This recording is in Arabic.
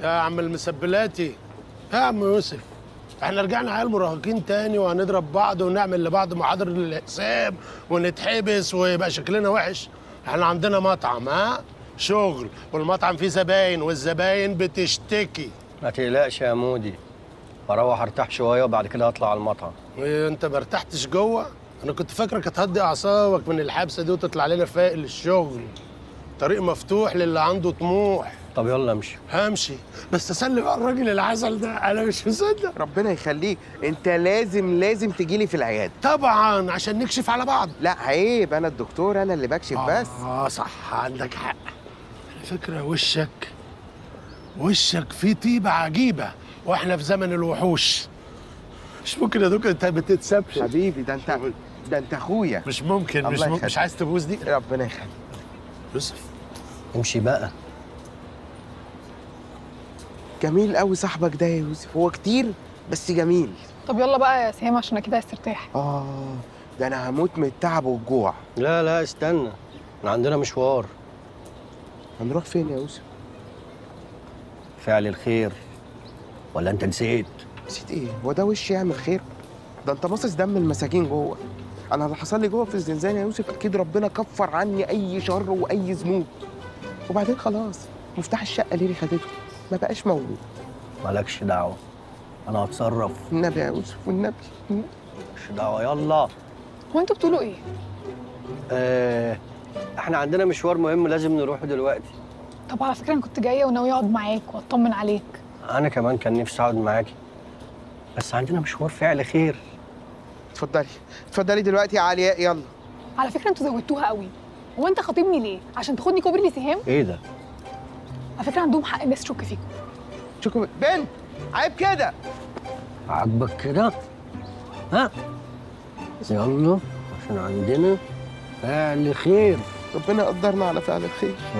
يا عم المسبلاتي، يا عم يوسف، احنا رجعنا عيال مراهقين تاني وهنضرب بعض ونعمل لبعض محاضر للحساب ونتحبس ويبقى شكلنا وحش. احنا عندنا مطعم، شغل، والمطعم فيه زباين والزباين بتشتكي. ما تقلقش يا مودي، بروح ارتاح شويه وبعد كده هطلع على المطعم. انت ما ارتحتش جوه؟ انا كنت فاكرك هتهدي اعصابك من الحبسه دي وتطلع لنا فايق للشغل. طريق مفتوح للي عنده طموح. طب يلا امشي. همشي، بس اسلم على الراجل العسل ده، انا مش مصدق. ربنا يخليك، انت لازم تجيلي في العياده. طبعا عشان نكشف على بعض. لا عيب، انا الدكتور، انا اللي بكشف بس. صح، عندك حق. على فكره وشك فيه طيبه عجيبه، واحنا في زمن الوحوش. مش ممكن يا دكتور، انت بتتسبش. حبيبي، ده انت اخويا. مش ممكن، مش عايز تبوس دي؟ ربنا يخليك. يوسف امشي بقى. جميل قوي صاحبك ده يا يوسف، هو كتير بس جميل. طب يلا بقى يا سهام عشان كده عايز ترتاح. ده انا هموت من التعب والجوع. لا استنى، احنا عندنا مشوار. هنروح فين يا يوسف؟ فعل الخير، ولا انت نسيت؟ نسيت ايه؟ هو ده وش يعمل خير؟ ده انت مصص دم المساكين جوه. انا اللي حصل لي جوه في الزنزانه يا يوسف اكيد ربنا كفر عني اي شر واي ذنوب. وبعدين خلاص، مفتاح الشقه ليلي خدته، ما بقاش موجود. مالكش دعوه، انا هتصرف. النبي يا يوسف والنبي. مالكش دعوه، يلا. هو انتوا بتقولوا ايه؟ احنا عندنا مشوار مهم لازم نروحه دلوقتي. طب على فكره انا كنت جايه وناويه اقعد معاك واطمن عليك. انا كمان كان نفسي اقعد معاكي، بس عندنا مشوار فعل خير. اتفضلي دلوقتي يا علياء، يلا. على فكره انتوا زودتوها قوي. هو انت خاطبني ليه؟ عشان تاخدني كوبري لسهام؟ ايه ده؟ على فكره عندهم حق الناس تشك فيكم. شكرا بنت، عيب كده. عاجبك كده؟ ها؟ يلا عشان عندنا فعل خير. ربنا يقدرنا على فعل الخير.